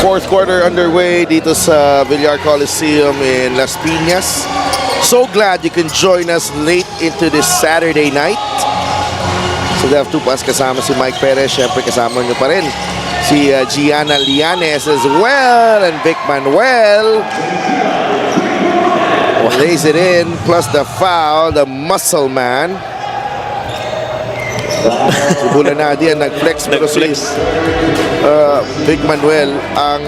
Fourth quarter underway dito sa Villar Coliseum in Las Piñas. So glad you can join us late into this Saturday night. So they have two pas kasama si Mike Perez. Siyempre kasama nyo pa rin si Gianna Lianes as well. And Vic Manuel lays it in. Plus the foul, the muscle man. Si Bulanadi ang nag-flex. Pero si Vic Manuel ang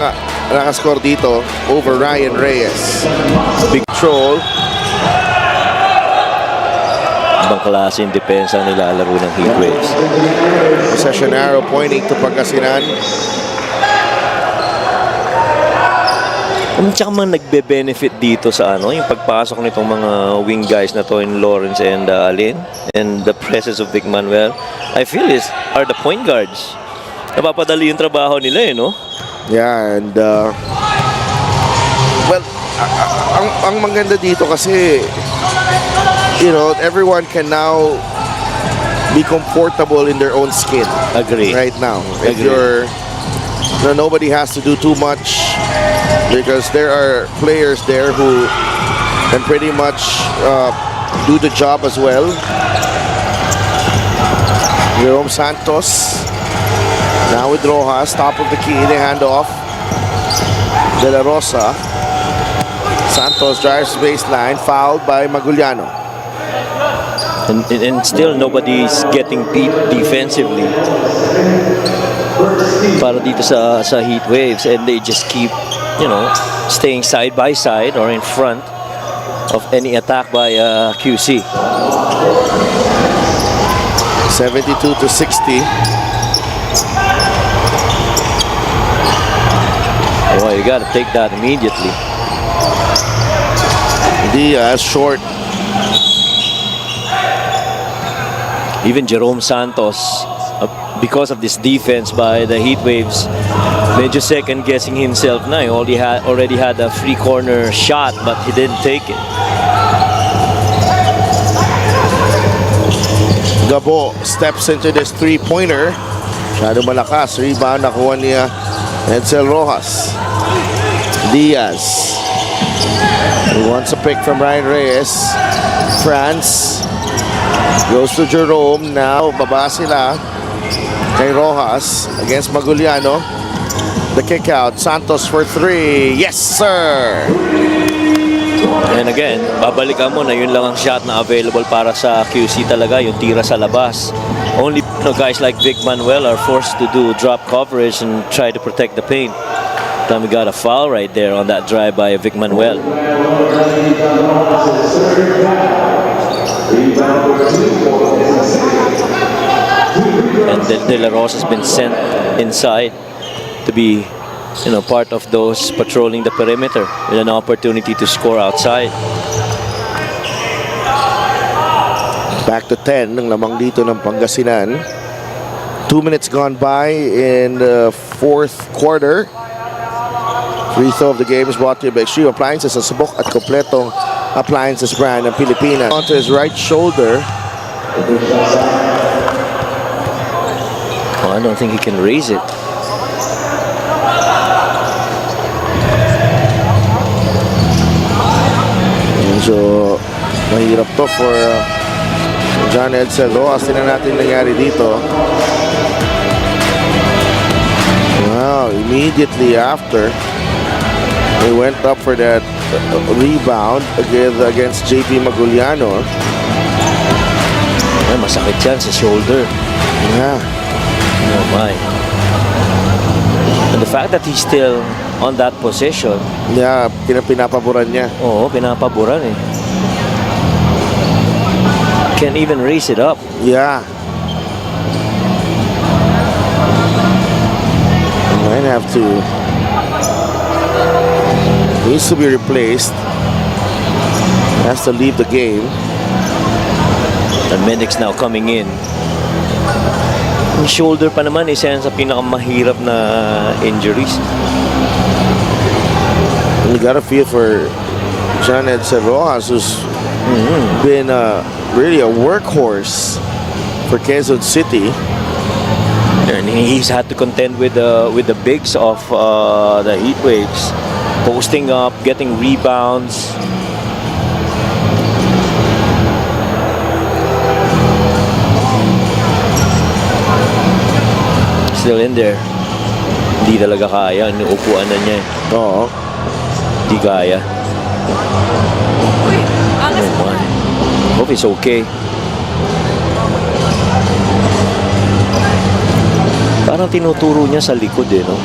nakascore dito over Ryan Reyes. Big troll. Ibang klase yung depensa nilalaro ng Heatwaves. Possession arrow pointing to Pangasinan. Tsaka man nagbe-benefit dito sa yung pagpasok nitong mga wing guys na to in Lawrence and Alin, and the presence of Vic Manuel, I feel are the point guards. Napapadali yung trabaho nila no? Yeah, and well, ang maganda dito kasi everyone can now be comfortable in their own skin. Agree. Right now. If you're nobody has to do too much because there are players there who can pretty much do the job as well. Jerome Santos now with Rojas, top of the key, they hand off. De La Rosa. Santos drives baseline, fouled by Maguliano. And still nobody's getting beat defensively para dito sa Heatwaves, and they just keep staying side by side or in front of any attack by QC. 72-60. Well, you gotta take that immediately. Diaz short. Even Jerome Santos, because of this defense by the Heatwaves, medyo second guessing himself na. He already had a free corner shot, but he didn't take it. Gabo steps into this three-pointer. Masyado malakas. Rebound nakuha niya Edsel Rojas. Diaz. He wants a pick from Ryan Reyes. France goes to Jerome. Now, baba sila kay Rojas against Maguliano. The kick out. Santos for three. Yes, sir! And again, babalikan mo na yun lang ang shot na available para sa QC talaga, yung tira sa labas. Only guys like Vic Manuel are forced to do drop coverage and try to protect the paint. Then we got a foul right there on that drive by Vic Manuel. And De La Rosa has been sent inside to be part of those patrolling the perimeter with an opportunity to score outside. Back to 10 ng lamang dito ng Pangasinan. 2 minutes gone by in the fourth quarter. Free throw of the game is brought to you by Extreme Appliances, sa subok at kompletong appliances brand ng Pilipinas. Onto his right shoulder. Oh, I don't think he can raise it. So, mahirap to for John Edsel Rojas. Tingnan natin nangyari dito. Wow, immediately after, he went up for that rebound against JP Maguliano. Ay, masakit yan sa shoulder. Yeah. Oh my. And the fact that he's still on that position. Yeah, pinapaboran niya. Oo, pinapaboran eh. Can't even raise it up. Yeah. Might have to. Needs to be replaced. Has to leave the game. The medics now coming in. Yung shoulder pa naman isa yan sa pinakamahirap na injuries. You gotta feel for John Edsel Rojas, who's been really a workhorse for Quezon City. And he's had to contend with the bigs of the heat waves, posting up, getting rebounds. Still in there. Hindi talaga kaya. Upuan na niya. Oo. Hindi kaya. Oh my. Hope it's okay. Parang tinuturo niya sa likod no?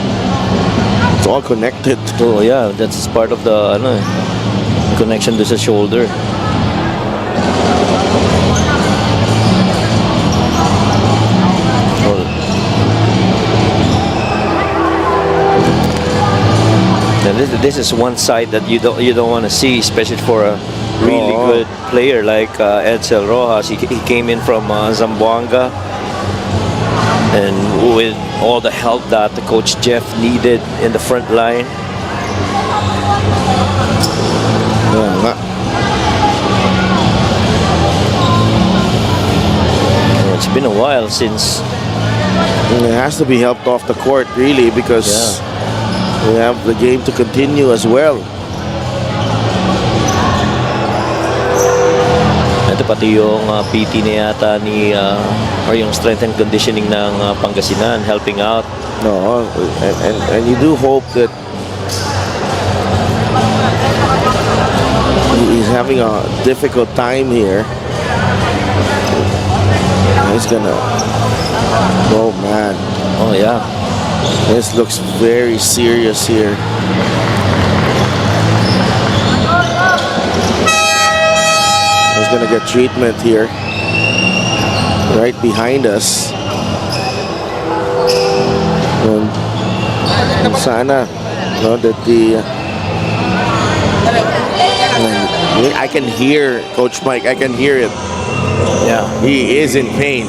It's all connected. Oh yeah, that's part of the connection to sa shoulder. And this is one side that you don't want to see, especially for a really good player like Edsel Rojas. He came in from Zamboanga, and with all the help that the coach Jeff needed in the front line. It's been a while since. It has to be helped off the court, really, because we have the game to continue as well. Ito pati yung PT na yata or yung strength and conditioning ng Pangasinan helping out. No, and you do hope that he's having a difficult time here. He's gonna. Oh man. Oh yeah. This looks very serious here. He's gonna get treatment here. Right behind us. And sana, that the I can hear Coach Mike. I can hear it. Yeah, he is in pain.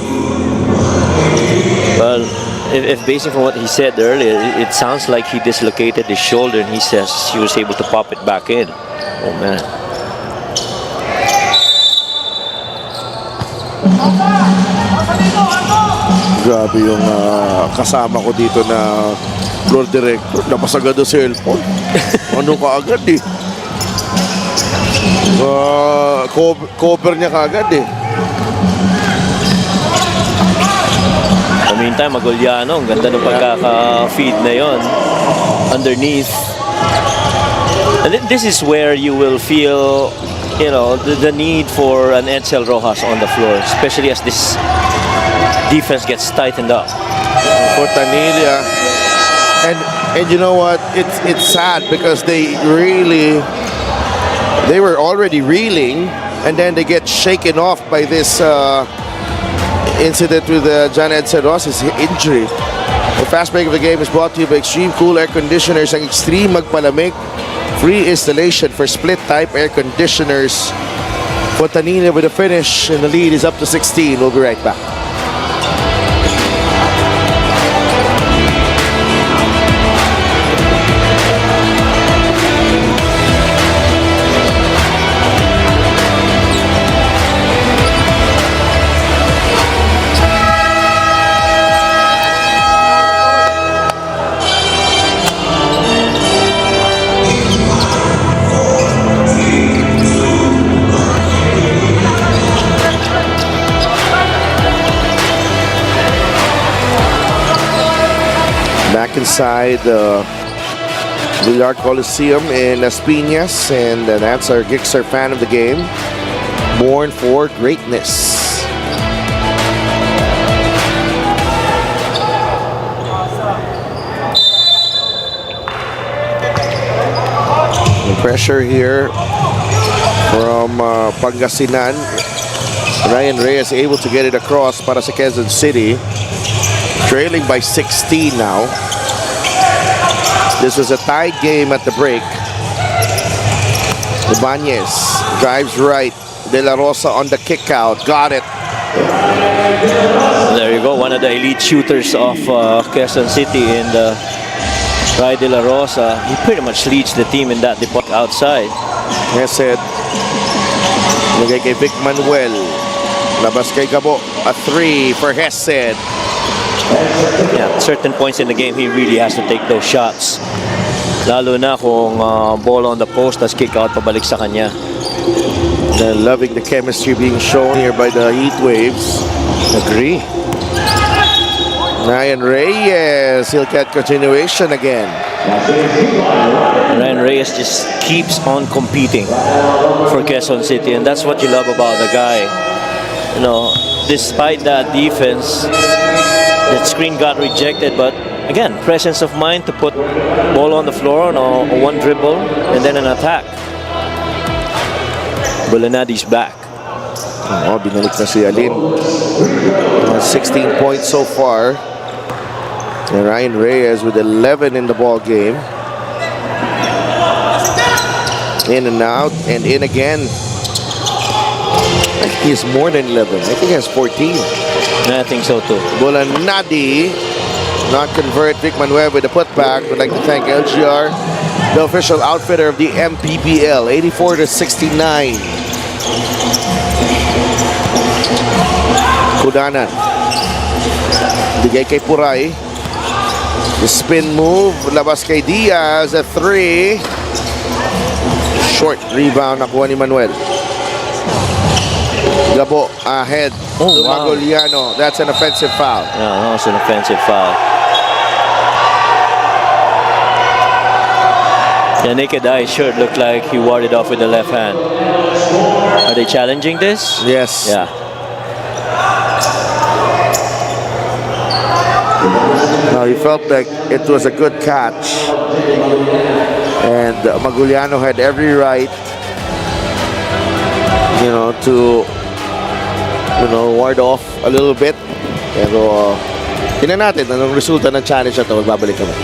Well, if based on what he said earlier, it sounds like he dislocated his shoulder, and he says he was able to pop it back in. Oh man. Grabe yung kasama ko dito na floor director. Napasagad ang cellphone. Ano ka agad eh. Cover niya kaagad eh. In the meantime, Maguliano, ang ganda ng pagkaka-feed na yon underneath. And this is where you will feel, the need for an Edsel Rojas on the floor, especially as this defense gets tightened up. For Tanilla. And you know what? It's sad because they were already reeling, and then they get shaken off by this incident with John Edsel Rojas' injury. The fast break of the game is brought to you by Extreme Cool Air Conditioners. Ang Extreme Magpalamig. Free installation for split-type air conditioners. Fontanilla with a finish, and the lead is up to 16. We'll be right back. Back inside the Villar Coliseum in Las Piñas, and that's our Gixxer fan of the game, born for greatness. The pressure here from Pangasinan. Ryan Reyes able to get it across para sa Quezon City. Trailing by 16 now. This was a tied game at the break. Ibanez drives right. De La Rosa on the kick out. Got it. There you go. One of the elite shooters of Quezon City in the Ray De La Rosa. He pretty much leads the team in that department outside. Hesed. Nagay kay Vic Manuel. Labas kay Gabo. A 3 for Hesed. Yeah, certain points in the game, he really has to take those shots. Lalo na kung ball on the post, tas kick out pabalik sa kanya. And loving the chemistry being shown here by the Heat Waves. Agree. Ryan Reyes, he'll get continuation again. Ryan Reyes just keeps on competing for Quezon City, and that's what you love about the guy. You know, despite that defense, that screen got rejected, but again, presence of mind to put ball on the floor on a one dribble and then an attack. Bulanadi's back. Oh, binalik na si Alin. 16 points so far. And Ryan Reyes with 11 in the ball game. In and out and in again. I think he's more than 11. I think he has 14. I think so too. Bulanadi not convert. Vic Manuel with the putback. Would like to thank LGR, the official outfitter of the Mpbl. 84-69. Kudanan. Bigay kay Puray. The spin move. Labas kay Diaz. A 3. Short rebound nakuha ni Manuel. Gabo ahead. Oh, wow. Maguliano. That's an offensive foul. No, it's an offensive foul. The naked eye shirt looked like he warded off with the left hand. Are they challenging this? Yes. Yeah. Now he felt like it was a good catch. And Maguliano had every right, you know, to ward off a little bit. Pero tingnan natin anong resulta ng challenge na ito. Magbabalik kami.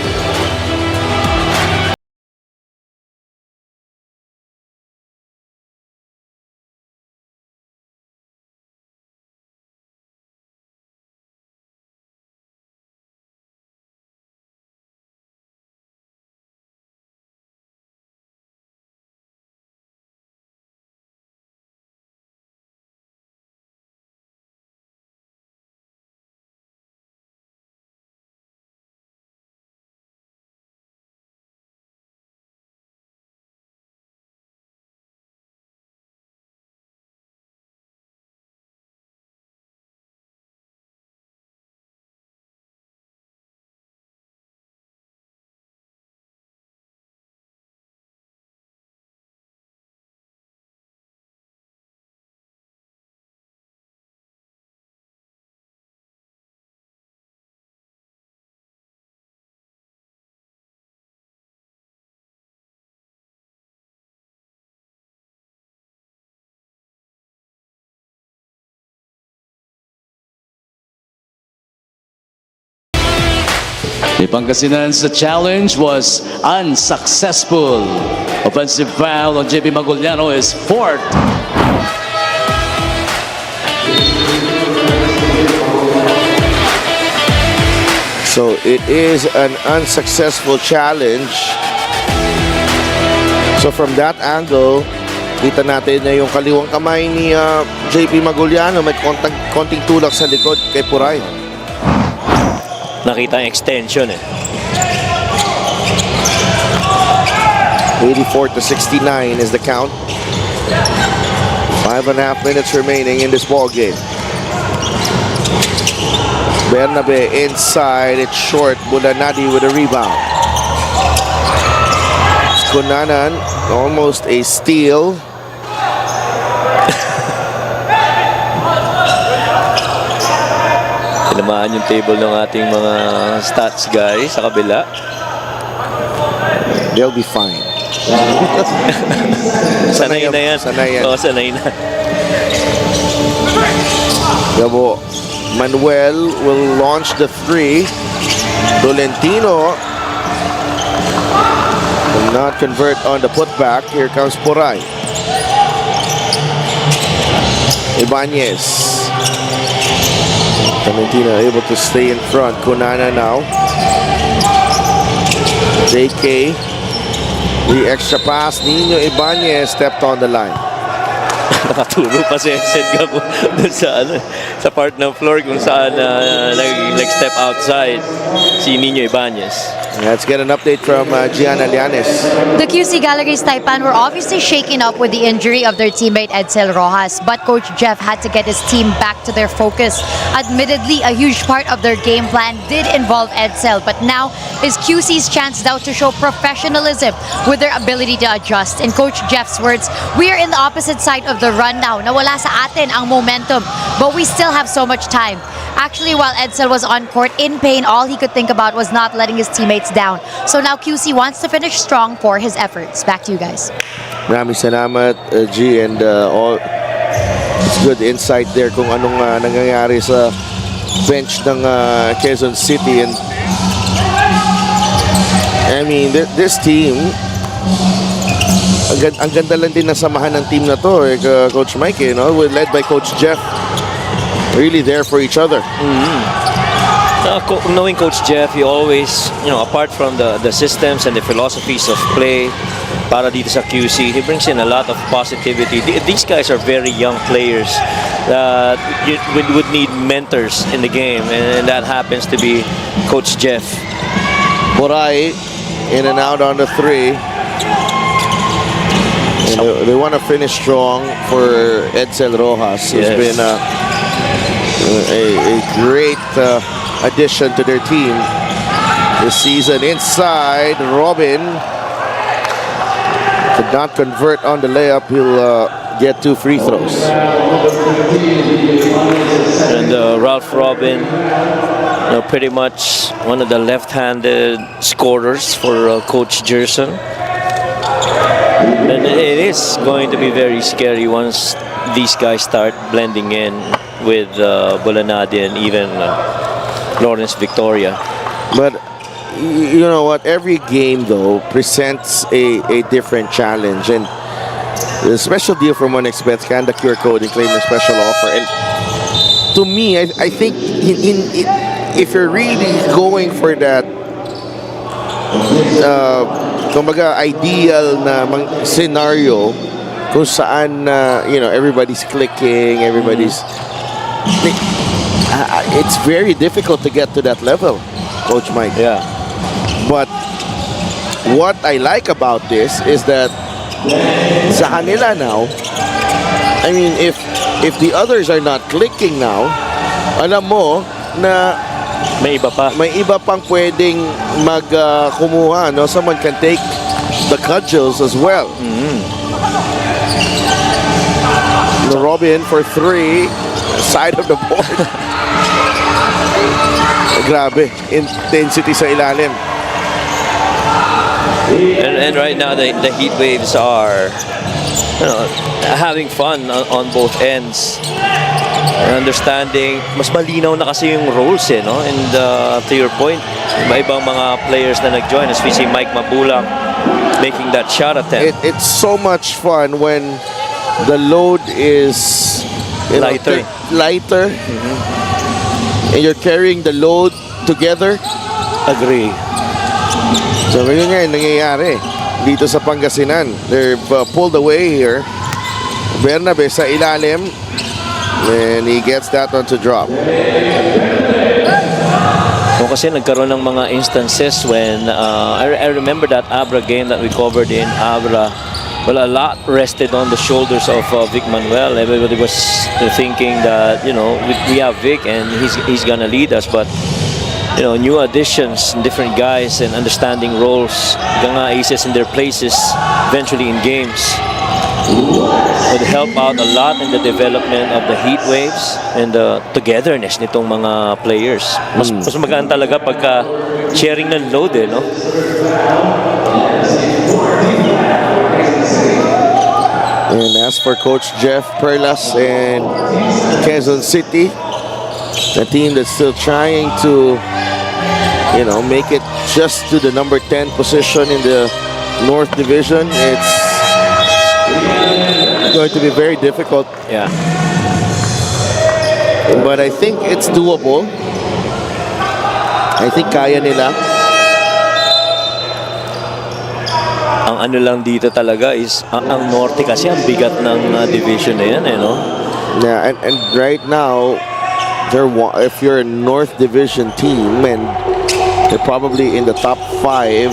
The Pangasinan's challenge was unsuccessful. Offensive foul on JP Maguliano is fourth. So it is an unsuccessful challenge. So from that angle, kita natin na yung kaliwang kamay ni JP Maguliano may konting tulak sa likod kay Puray. Nakita ang extension eh. 84-69 is the count. 5.5 minutes remaining in this ball game. Bernabe inside, it's short. Bulanadi with a rebound. Kunanan, almost a steal. Tinamaan yung table ng ating mga stats guys sa kabila. They'll be fine. Sanay na yan. Sanay yan. Oo, sanay na. Gabo. Manuel will launch the 3. Tolentino will not convert on the putback. Here comes Puray. Ibanez. Tolentino able to stay in front. Kunana now. JK. The extra pass. Nino Ibanez stepped on the line. Nakaturo pa si Exed Gabo dun sa sa part ng floor kung saan nag-step outside si Nino Ibanez. Let's get an update from Gianna Llanes. The QC Gallery's Taipan were obviously shaken up with the injury of their teammate Edsel Rojas, but Coach Jeff had to get his team back to their focus. Admittedly, a huge part of their game plan did involve Edsel, but now is QC's chance now to show professionalism with their ability to adjust. In Coach Jeff's words, we are in the opposite side of the run now. Nawala sa atin ang momentum, but we still have so much time. Actually, while Edsel was on court in pain, all he could think about was not letting his teammates down. So now QC wants to finish strong for his efforts. Back to you guys. Maraming salamat, G, and all. It's good insight there kung anong nangyayari sa bench ng Quezon City. And I mean, this team, ang ganda lang din nasamahan ng team na to, Coach Mike, you know, led by Coach Jeff. Really there for each other. Knowing Coach Jeff, he always, apart from the systems and the philosophies of play para dito sa QC, he brings in a lot of positivity. These guys are very young players that would need mentors in the game, and that happens to be Coach Jeff. Boray in and out on the three. And they want to finish strong for Edsel Rojas, who's been a great addition to their team this season. Inside, Robin could not convert on the layup. He'll get 2 free throws. And Ralph Robin, pretty much one of the left-handed scorers for Coach Gerson. And it is going to be very scary once these guys start blending in with Bolanadi and even Lawrence Victoria. But you know what? Every game, though, presents a different challenge. And the special deal from OneXBet, scan the QR code and claim your special offer. And to me, I think if you're really going for that kumbaga ideal na scenario kung saan everybody's clicking, everybody's it's very difficult to get to that level, Coach Mike. Yeah. But what I like about this is that sa kanila now, I mean, if the others are not clicking now, alam mo na may iba pa. May iba pang pwedeng kumuha, no? Someone can take the cudgels as well. Robin for 3, side of the board. Grabe, intensity sa ilalim. And right now the heat waves are having fun on both ends. Understanding, mas malinaw na kasi yung roles no? And to your point, iba-ibang mga players na nag-join, as we see Mike Mabulang making that shot attempt. It's so much fun when the load is lighter. And you're carrying the load together. Agree. So ngayon nga yung nangyayari dito sa Pangasinan. They've pulled away here. Bernabe sa ilalim. And he gets that one to drop. Kasi nagkaroon ng mga instances when I remember that Abra game that we covered in Abra. Well, a lot rested on the shoulders of Vic Manuel. Everybody was thinking that we have Vic and he's gonna lead us, but new additions, different guys, and understanding roles, mga aces in their places, eventually in games, would help out a lot in the development of the heat waves and the togetherness nitong mga players. Mas magaan talaga pagka sharing ng load, no? And as for Coach Jeff Perlas and Quezon City, the team that's still trying to, make it just to the number 10 position in the North Division, it's going to be very difficult. Yeah. But I think it's doable. I think kaya nila. Ang ano lang dito talaga is ang Norte kasi ang bigat ng division na yan, no? Yeah, and right now, if you're a North Division team and they're probably in the top 5,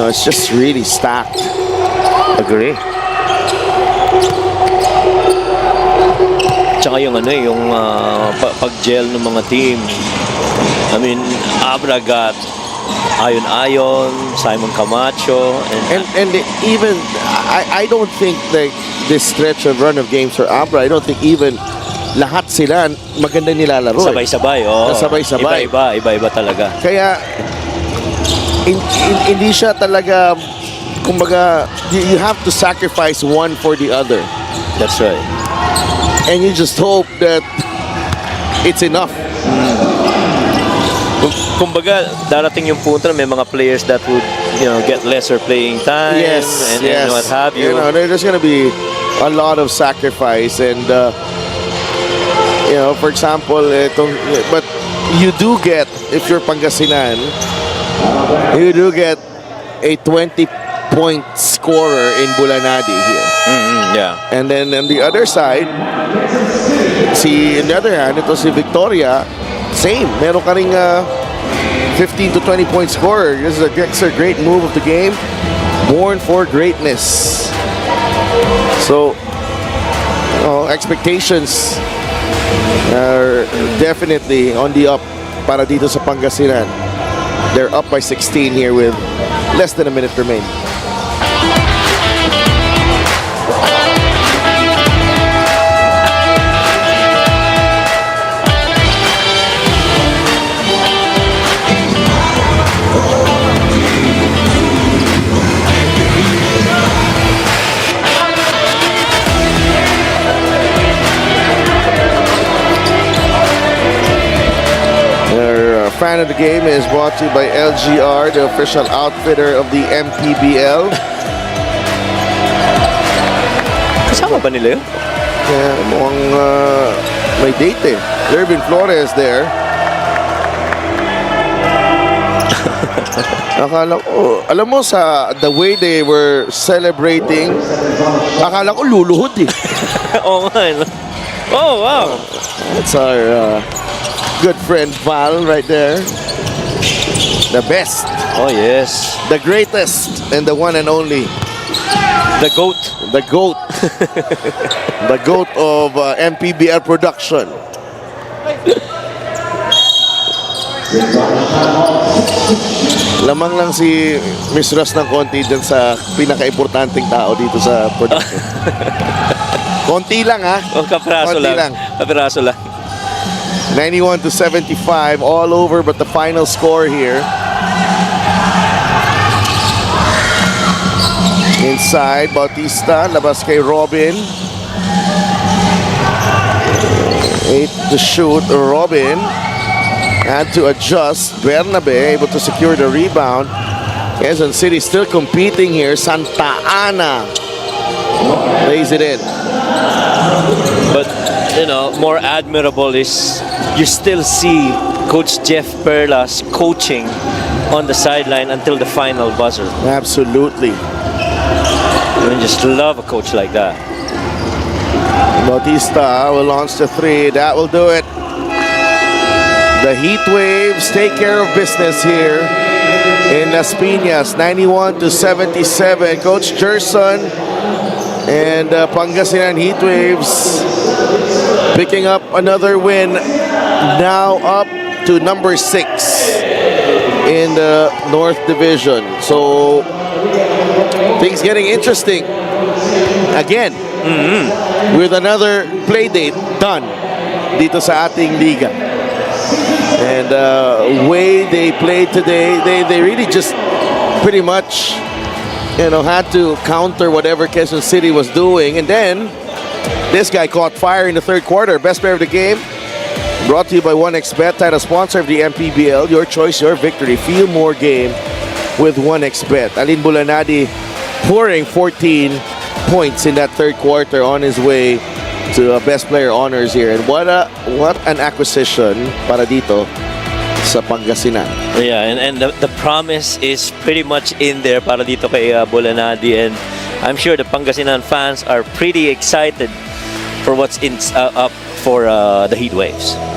it's just really stacked. Agree. Tsaka yung pag-gel ng mga team. I mean, Abra got Ayon, Simon Camacho, and even I don't think that this stretch of run of games for Abra, I don't think even lahat sila maganda nilalaro. Sabay-sabay, Sabay-sabay. Iba-iba talaga. Kaya hindi siya talaga, kumbaga, you have to sacrifice one for the other. That's right. And you just hope that it's enough. Kumbaga, darating yung punto na may mga players that would, get lesser playing time and what have you. There's going to be a lot of sacrifice and, for example, but you do get, if you're Pangasinan, you do get a 20-point scorer in Bulanadi here. Yeah. And then on the other side, on the other hand, ito si Victoria, same. Meron ka ring 15 to 20 point scorer. This is a great move of the game. Born for greatness. So, expectations are definitely on the up para dito sa Pangasinan. They're up by 16 here with less than a minute remaining. Fan of the game is brought to you by LGR, the official outfitter of the Mpbl. Kasama ba nila yun? Yeah, mukhang may date eh. Lervin Flores there. Akala ko, alam mo sa the way they were celebrating, akala ko luluhod eh. Oo nga. Oh, wow. That's our good friend Val right there. The best. Oh, yes. The greatest and the one and only. The GOAT. The GOAT. The GOAT of Mpbl production. Lamang lang si Miss Ross ng konti dyan sa pinaka-importanting tao dito sa production. Konti lang ha. Kapiraso lang. Kapiraso lang. 91 to 75 all over, but the final score here. Inside, Bautista, labas kay Robin. 8 to shoot, Robin. Had to adjust. Bernabe able to secure the rebound. Quezon City still competing here. Santa Ana lays it in. But, more admirable is you still see Coach Jeff Perla's coaching on the sideline until the final buzzer. Absolutely. I just love a coach like that. Bautista will launch the 3. That will do it. The Heat Waves take care of business here in Las Piñas. 91 to 77. Coach Gerson and Pangasinan Heat Waves picking up another win. Now up to number 6 in the North Division. So things getting interesting again with another play date done dito sa ating liga. And way they played today, they really just pretty much had to counter whatever Quezon City was doing. And then this guy caught fire in the third quarter. Best player of the game brought to you by 1xBet, title sponsor of the Mpbl. Your choice, your victory. Feel more game with 1xBet. Alin Bulanadi pouring 14 points in that third quarter on his way to best player honors here. And what an acquisition para dito sa Pangasinan. Yeah, and the promise is pretty much in there para dito kay Bulanadi, and I'm sure the Pangasinan fans are pretty excited for what's for the Heat Waves.